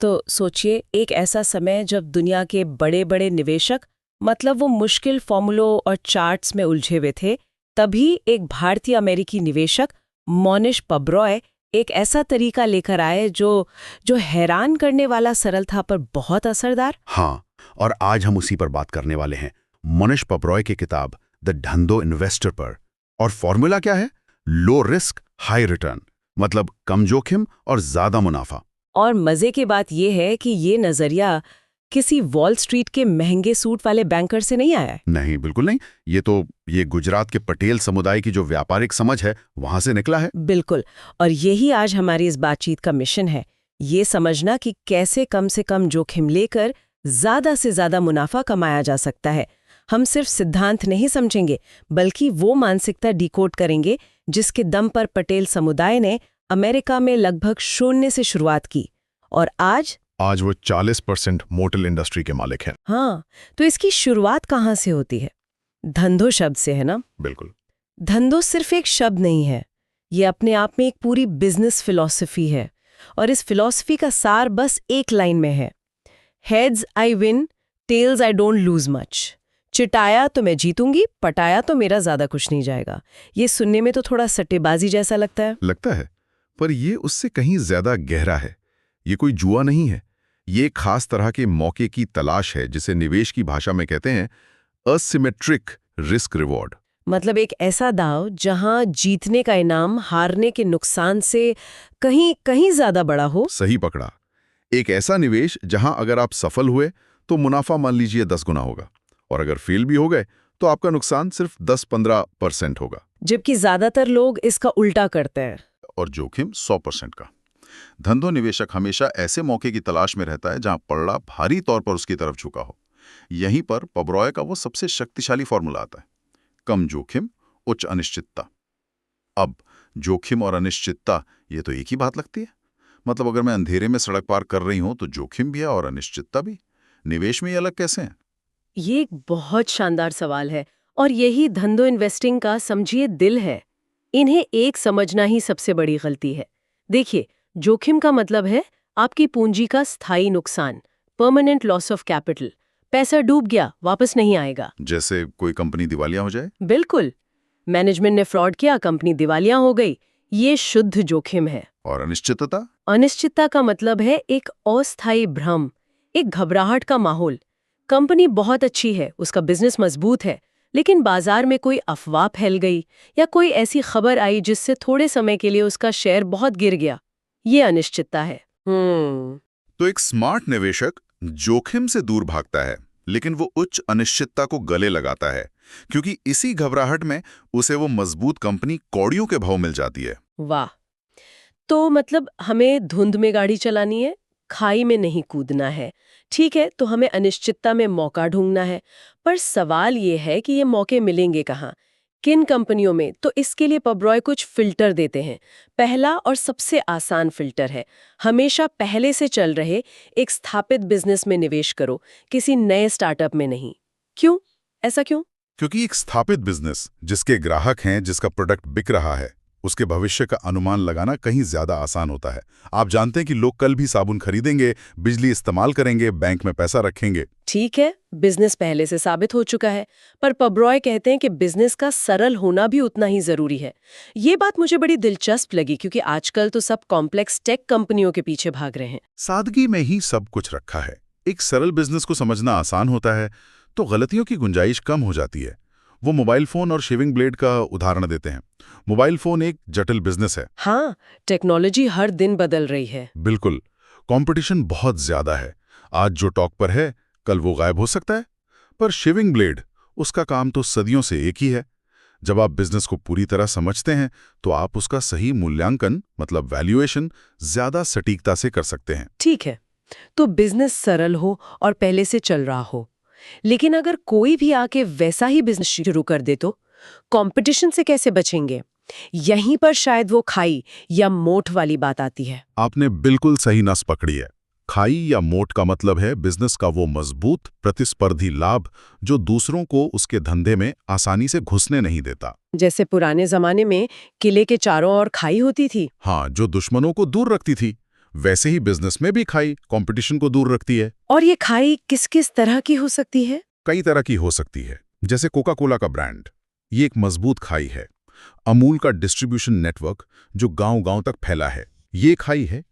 तो सोचिए, एक ऐसा समय जब दुनिया के बड़े बड़े निवेशक मतलब वो मुश्किल फॉर्मूलों और चार्ट्स में उलझे हुए थे, तभी एक भारतीय अमेरिकी निवेशक मोनिश पबरॉय एक ऐसा तरीका लेकर आए जो जो हैरान करने वाला सरल था पर बहुत असरदार। हाँ, और आज हम उसी पर बात करने वाले हैं, मोनिश पबरॉय की किताब द धंधो इन्वेस्टर पर। और फॉर्मूला क्या है? लो रिस्क हाई रिटर्न, मतलब कम जोखिम और ज्यादा मुनाफा। और मजे की बात यह है कि ये नजरिया किसी वॉल स्ट्रीट के महंगे सूट वाले बैंकर से नहीं आया है। नहीं, बिल्कुल नहीं। ये गुजरात के पटेल समुदाय की जो व्यापारिक समझ है वहां से निकला है। बिल्कुल। और यही आज हमारी इस बातचीत का मिशन है, ये समझना कि कैसे कम से कम जोखिम लेकर ज्यादा से ज्यादा मुनाफा कमाया जा सकता है। हम सिर्फ सिद्धांत नहीं समझेंगे, बल्कि वो मानसिकता डिकोड करेंगे जिसके दम पर पटेल समुदाय ने अमेरिका में लगभग 0 से शुरुआत की और आज वो 40% मोटर इंडस्ट्री के मालिक हैं। हाँ, तो इसकी शुरुआत कहाँ से होती है? धंधो शब्द से, है ना? बिल्कुल। धंधो सिर्फ एक शब्द नहीं है, ये अपने आप में एक पूरी बिजनेस फिलॉसफी है। और इस फिलॉसफी का सार बस एक लाइन में है, heads I win, tails I don't lose much. चिटाया तो मैं जीतूंगी, पटाया तो मेरा ज्यादा कुछ नहीं जाएगा। ये सुनने में तो थोड़ा सट्टेबाजी जैसा लगता है, पर ये उससे कहीं ज्यादा गहरा है। ये कोई जुआ नहीं है, ये एक खास तरह के मौके की तलाश है, जिसे निवेश की भाषा में कहते हैं असिमेट्रिक रिस्क रिवॉर्ड। मतलब एक ऐसा दांव जहां जीतने का इनाम हारने के नुकसान से कहीं कहीं ज्यादा बड़ा हो। सही पकड़ा। एक ऐसा निवेश जहां अगर आप सफल हुए तो मुनाफा मान लीजिए 10 गुना होगा, और अगर फेल भी हो गए तो आपका नुकसान सिर्फ 10-15% होगा। जबकि ज्यादातर लोग इसका उल्टा करते हैं। और जोखिम 100% का। धंधो निवेशक हमेशा ऐसे मौके की तलाश में रहता है जहां पलड़ा भारी तौर पर उसकी तरफ झुका हो। यहीं पर पबरॉय का वो सबसे शक्तिशाली फॉर्मूला आता है, कम जोखिम उच्च अनिश्चितता। अब जोखिम और अनिश्चितता, ये तो एक ही बात लगती है। मतलब अगर मैं अंधेरे में सड़क पार कर रही हूं तो जोखिम भी है और अनिश्चितता भी। निवेश में ये अलग कैसे हैं? ये एक बहुत शानदार सवाल है और यही धंधो इन्वेस्टिंग का समझिए दिल है। इन्हें एक समझना ही सबसे बड़ी गलती है। देखिए, जोखिम का मतलब है आपकी पूंजी का स्थायी नुकसान, परमानेंट लॉस ऑफ कैपिटल। पैसा डूब गया, वापस नहीं आएगा। जैसे कोई कंपनी दिवालिया हो जाए। बिल्कुल। मैनेजमेंट ने फ्रॉड किया, कंपनी दिवालिया हो गई, ये शुद्ध जोखिम है। और अनिश्चितता? अनिश्चितता का मतलब है एक अस्थायी भ्रम, एक घबराहट का माहौल। कंपनी बहुत अच्छी है, उसका बिजनेस मजबूत है, लेकिन बाजार में कोई अफवाह फैल गई या कोई ऐसी खबर आई जिससे थोड़े समय के लिए उसका शेयर बहुत गिर गया। ये अनिश्चितता है। तो एक स्मार्ट निवेशक जोखिम से दूर भागता है, लेकिन वो उच्च अनिश्चितता को गले लगाता है, क्योंकि इसी घबराहट में उसे वो मजबूत कंपनी कौड़ियों के भाव मिल जाती है। वाह! तो मतलब हमें धुंध में गाड़ी चलानी है, खाई में नहीं कूदना है। ठीक है, तो हमें अनिश्चितता में मौका ढूंढना है। पर सवाल ये है कि ये मौके मिलेंगे कहाँ, किन कंपनियों में? तो इसके लिए पबरॉय कुछ फिल्टर देते हैं। पहला और सबसे आसान फिल्टर है, हमेशा पहले से चल रहे एक स्थापित बिजनेस में निवेश करो, किसी नए स्टार्टअप में नहीं। क्यों? ऐसा क्यों? क्योंकि एक स्थापित बिजनेस जिसके ग्राहक हैं, जिसका प्रोडक्ट बिक रहा है, उसके भविष्य का अनुमान लगाना कहीं ज्यादा आसान होता है। आप जानते हैं कि लोग कल भी साबुन खरीदेंगे, बिजली इस्तेमाल करेंगे, बैंक में पैसा रखेंगे। ठीक है, बिजनेस पहले से साबित हो चुका है, पर पबरॉय कहते हैं कि बिजनेस का सरल होना भी उतना ही जरूरी है। ये बात मुझे बड़ी दिलचस्प लगी, क्योंकि आजकल तो सब कॉम्प्लेक्स टेक कंपनियों के पीछे भाग रहे हैं। सादगी में ही सब कुछ रखा है। एक सरल बिजनेस को समझना आसान होता है तो गलतियों की गुंजाइश कम हो जाती है। वो मोबाइल फोन और शेविंग ब्लेड का उदाहरण देते हैं। मोबाइल फोन एक जटिल बिजनेस है। हाँ, टेक्नोलॉजी हर दिन बदल रही है। बिल्कुल। कंपटीशन बहुत ज्यादा है। आज जो टॉक पर है, कल वो गायब हो सकता है। पर शेविंग ब्लेड, उसका काम तो सदियों से एक ही है। जब आप बिजनेस को पूरी तरह समझते हैं तो आप उसका सही मूल्यांकन, मतलब वैल्यूएशन, ज्यादा सटीकता से कर सकते हैं। ठीक है, तो बिजनेस सरल हो और पहले से चल रहा हो, लेकिन अगर कोई भी आके वैसा ही बिजनेस शुरू कर दे तो कंपटीशन से कैसे बचेंगे? यहीं पर शायद वो खाई या मोट वाली बात आती है। आपने बिल्कुल सही नस पकड़ी है। खाई या मोट का मतलब है बिजनेस का वो मजबूत प्रतिस्पर्धी लाभ जो दूसरों को उसके धंधे में आसानी से घुसने नहीं देता। जैसे पुराने जमाने में किले के चारों ओर खाई होती थी। हाँ, जो दुश्मनों को दूर रखती थी। वैसे ही बिजनेस में भी खाई कंपटीशन को दूर रखती है। और ये खाई किस किस तरह की हो सकती है? कई तरह की हो सकती है। जैसे कोका कोला का ब्रांड, ये एक मजबूत खाई है। अमूल का डिस्ट्रीब्यूशन नेटवर्क जो गांव-गांव तक फैला है, ये खाई है।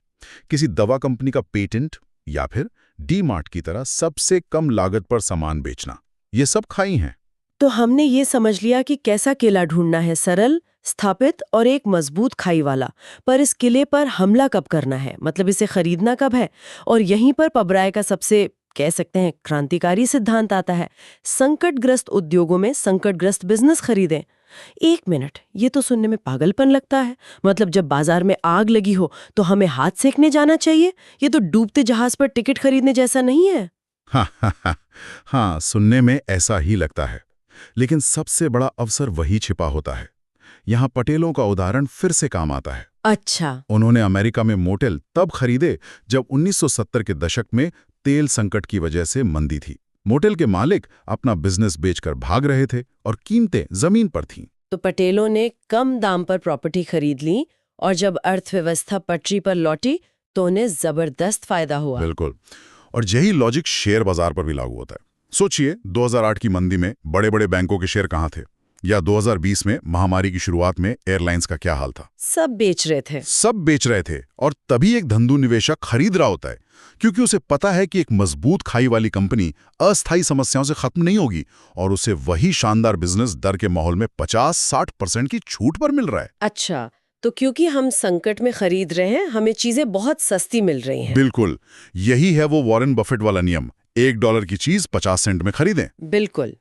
किसी दवा कंपनी का पेटेंट या फिर डी मार्ट की तरह सबसे कम लागत पर सामान बेचना, ये सब खाई हैं। तो हमने ये समझ लिया कि कैसा किला ढूंढना है, सरल, स्थापित और एक मजबूत खाई वाला। पर इस किले पर हमला कब करना है, मतलब इसे खरीदना कब है? और यहीं पर पबराय का सबसे कह सकते हैं क्रांतिकारी सिद्धांत आता है, संकटग्रस्त उद्योगों में संकटग्रस्त बिजनेस खरीदें। एक मिनट, ये तो सुनने में पागलपन लगता है। मतलब जब बाजार में आग लगी हो तो हमें हाथ सेकने जाना चाहिए? ये तो डूबते जहाज पर टिकट खरीदने जैसा नहीं है। हाँ, सुनने में ऐसा ही लगता है, लेकिन सबसे बड़ा अवसर वही छिपा होता है। यहाँ पटेलों का उदाहरण फिर से काम आता है। अच्छा। उन्होंने अमेरिका में मोटेल तब खरीदे जब 1970 के दशक में तेल संकट की वजह से मंदी थी। मोटेल के मालिक अपना बिजनेस बेचकर भाग रहे थे और कीमतें जमीन पर थीं। तो पटेलों ने कम दाम पर प्रॉपर्टी खरीद ली और जब अर्थव्यवस्था पटरी पर लौटी तो उन्हें जबरदस्त फायदा हुआ। बिल्कुल। और यही लॉजिक शेयर बाजार पर भी लागू होता है। सोचिए 2008 की मंदी में बड़े-बड़े बैंकों के शेयर कहाँ थे? या 2020 में महामारी की शुरुआत में एयरलाइंस का क्या हाल था? सब बेच रहे थे। सब बेच रहे थे और तभी एक धंधु निवेशक खरीद रहा होता है, क्योंकि उसे पता है कि एक मजबूत खाई वाली कंपनी अस्थायी समस्याओं से खत्म नहीं होगी और उसे वही शानदार बिजनेस डर के माहौल में 50-60% की छूट पर मिल रहा है। अच्छा, तो क्योंकि हम संकट में खरीद रहे हैं, हमें चीजें बहुत सस्ती मिल रही हैं। बिल्कुल, यही है वो वॉरेन बफेट वाला नियम, $1 की चीज 50 सेंट में खरीदें। बिल्कुल।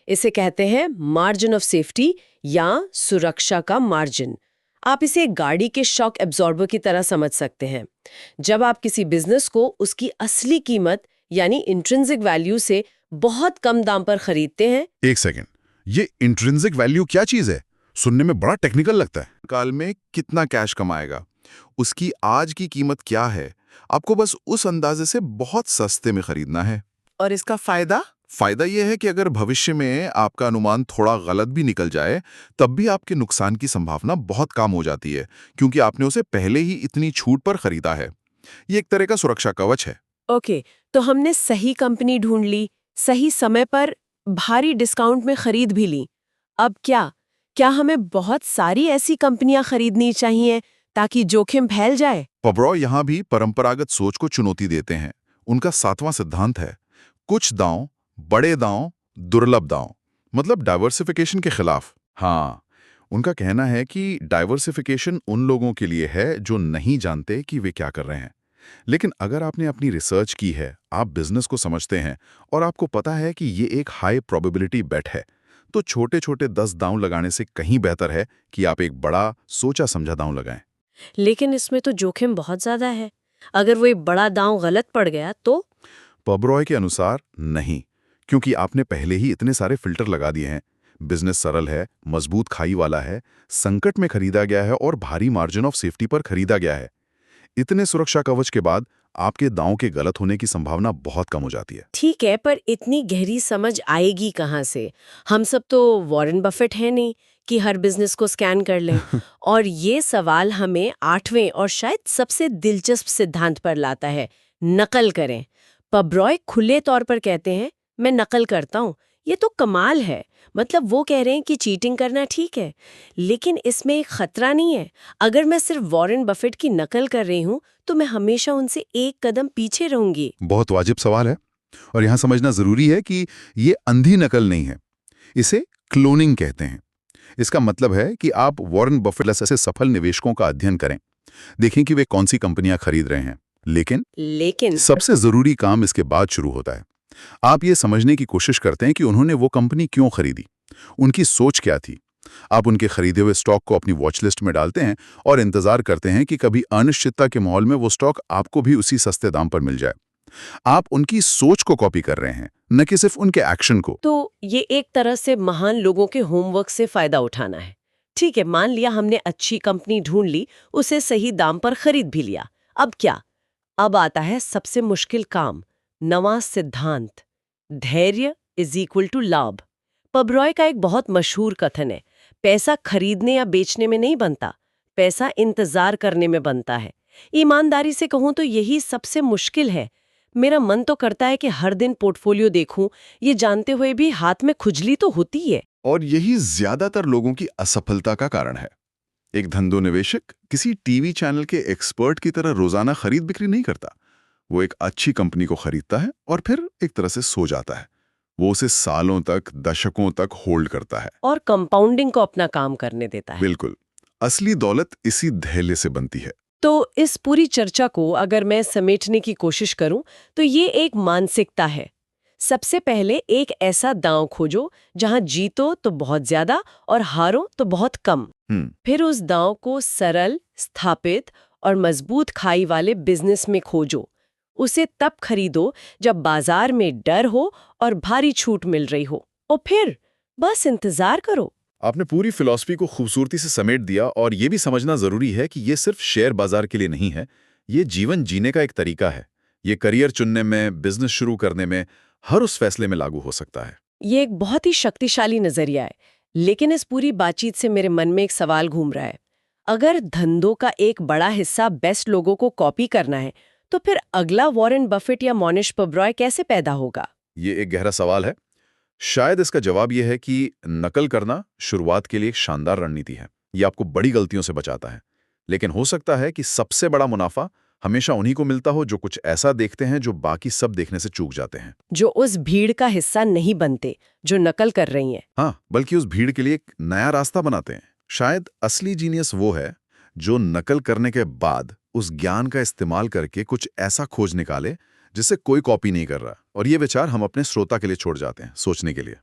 इसे कहते हैं मार्जिन ऑफ सेफ्टी या सुरक्षा का मार्जिन। आप इसे गाड़ी के शॉक एब्जॉर्बर की तरह समझ सकते हैं। जब आप किसी बिजनेस को उसकी असली कीमत यानी इंट्रिंसिक वैल्यू से बहुत कम दाम पर खरीदते हैं। एक सेकेंड, ये इंट्रिंसिक वैल्यू क्या चीज है? सुनने में बड़ा टेक्निकल लगता है। काल में कितना कैश कमाएगा, उसकी आज की कीमत क्या है, आपको बस उस अंदाजे से बहुत सस्ते में खरीदना है। और इसका फायदा? फायदा यह है कि अगर भविष्य में आपका अनुमान थोड़ा गलत भी निकल जाए, तब भी आपके नुकसान की संभावना बहुत कम हो जाती है, क्योंकि आपने उसे पहले ही इतनी छूट पर खरीदा है। ये एक तरह का सुरक्षा कवच है। ओके, तो हमने सही कंपनी ढूंढ ली, सही समय पर भारी डिस्काउंट में खरीद भी ली। अब क्या हमें बहुत सारी ऐसी कंपनियां खरीदनी चाहिए ताकि जोखिम फैल जाए? पबरॉय यहाँ भी परंपरागत सोच को चुनौती देते हैं। उनका 7वां सिद्धांत है, कुछ दांव, बड़े दांव, दुर्लभ दांव, मतलब डाइवर्सिफिकेशन के खिलाफ। हाँ, उनका कहना है कि डाइवर्सिफिकेशन उन लोगों के लिए है जो नहीं जानते कि वे क्या कर रहे हैं। लेकिन अगर आपने अपनी रिसर्च की है, आप बिजनेस को समझते हैं और आपको पता है कि ये एक हाई प्रोबेबिलिटी बेट है, तो छोटे-छोटे 10 दांव लगाने से कहीं बेहतर है कि आप एक बड़ा सोचा समझा दांव लगाएं। लेकिन इसमें तो जोखिम बहुत ज्यादा है। अगर वो एक बड़ा दांव गलत पड़ गया तो? पबरॉय के अनुसार नहीं, क्योंकि आपने पहले ही इतने सारे फिल्टर लगा दिए हैं। बिजनेस सरल है, मजबूत खाई वाला है, संकट में खरीदा गया है और भारी मार्जिन ऑफ सेफ्टी पर खरीदा गया है। इतने सुरक्षा कवच के बाद आपके दांव के गलत होने की संभावना बहुत कम हो जाती है। ठीक है, पर इतनी गहरी समझ आएगी कहाँ से? हम सब तो वॉरेन बफेट हैं नहीं कि हर बिजनेस को स्कैन कर लें। और ये सवाल हमें 8वें और शायद सबसे दिलचस्प सिद्धांत पर लाता है, नकल करें। पबरॉय खुले तौर पर कहते हैं, मैं नकल करता हूँ। ये तो कमाल है। मतलब वो कह रहे हैं कि चीटिंग करना ठीक है, लेकिन इसमें एक खतरा नहीं है। अगर मैं सिर्फ वॉरेन बफेट की नकल कर रही हूँ तो मैं हमेशा उनसे एक कदम पीछे रहूंगी। बहुत वाजिब सवाल है और यहाँ समझना जरूरी है कि ये अंधी नकल नहीं है, इसे क्लोनिंग कहते हैं। इसका मतलब है कि आप वॉरेन बफेट जैसे सफल निवेशकों का अध्ययन करें, देखें कि वे कौन सी कंपनियां खरीद रहे हैं। लेकिन सबसे जरूरी काम इसके बाद शुरू होता है। आप ये समझने की कोशिश करते हैं कि उन्होंने वो कंपनी क्यों खरीदी, उनकी सोच क्या थी। आप उनके खरीदे हुए स्टॉक को अपनी वॉच लिस्ट में डालते हैं और इंतजार करते हैं कि कभी अनिश्चितता के माहौल में वो स्टॉक आपको भी उसी सस्ते दाम पर मिल जाए। आप उनकी सोच को कॉपी कर रहे हैं, न कि सिर्फ उनके एक्शन को। तो ये एक तरह से महान लोगों के होमवर्क से फायदा उठाना है। ठीक है, मान लिया हमने अच्छी कंपनी ढूंढ ली, उसे सही दाम पर खरीद भी लिया। अब क्या? अब आता है सबसे मुश्किल काम, नवा सिद्धांत, धैर्य इज इक्वल टू लाभ। पबरॉय का एक बहुत मशहूर कथन है, पैसा खरीदने या बेचने में नहीं बनता, पैसा इंतजार करने में बनता है। ईमानदारी से कहूं तो यही सबसे मुश्किल है। मेरा मन तो करता है कि हर दिन पोर्टफोलियो देखूं, ये जानते हुए भी हाथ में खुजली तो होती है। और यही ज्यादातर लोगों की असफलता का कारण है। एक धंधो निवेशक किसी टीवी चैनल के एक्सपर्ट की तरह रोजाना खरीद बिक्री नहीं करता। वो एक अच्छी कंपनी को खरीदता है और फिर एक तरह से सो जाता है। वो उसे सालों तक, दशकों तक होल्ड करता है और कंपाउंडिंग को अपना काम करने देता है। बिल्कुल। असली दौलत इसी धैर्य से बनती है। तो इस पूरी चर्चा को अगर मैं समेटने की कोशिश करूं तो ये एक मानसिकता है। सबसे पहले एक ऐसा दांव खोजो जहां जीतो तो बहुत ज्यादा और हारो तो बहुत कम। फिर उस दांव को सरल, स्थापित और मजबूत खाई वाले बिजनेस में खोजो। उसे तब खरीदो जब बाजार में डर हो और भारी छूट मिल रही हो, और फिर बस इंतजार करो। आपने पूरी फिलॉसफी को खूबसूरती से समेट दिया, और ये भी समझना जरूरी है कि ये सिर्फ शेयर बाजार के लिए नहीं है। ये जीवन जीने का एक तरीका है। ये करियर चुनने में, बिजनेस शुरू करने में, हर उस फैसले में लागू हो सकता है। ये एक बहुत ही शक्तिशाली नजरिया है। लेकिन इस पूरी बातचीत से मेरे मन में एक सवाल घूम रहा है। अगर धंधों का एक बड़ा हिस्सा बेस्ट लोगों को कॉपी करना है, तो फिर अगला वॉरेन बफेट या मोनिश पब्रॉय कैसे पैदा होगा? ये एक गहरा सवाल है। शायद इसका जवाब यह है कि नकल करना शुरुआत के लिए एक शानदार रणनीति है। ये आपको बड़ी गलतियों से बचाता है। लेकिन हो सकता है कि सबसे बड़ा मुनाफा हमेशा उन्हीं को मिलता हो जो कुछ ऐसा देखते हैं जो बाकी सब देखने से चूक जाते हैं, जो उस भीड़ का हिस्सा नहीं बनते, जो नकल कर रही हैं। हाँ, बल्कि उस भीड़ के लिए एक नया रास्ता बनाते हैं। शायद असली जीनियस वो है जो नकल करने के बाद उस ज्ञान का इस्तेमाल करके कुछ ऐसा खोज निकाले जिससे कोई कॉपी नहीं कर रहा। और ये विचार हम अपने श्रोता के लिए छोड़ जाते हैं सोचने के लिए।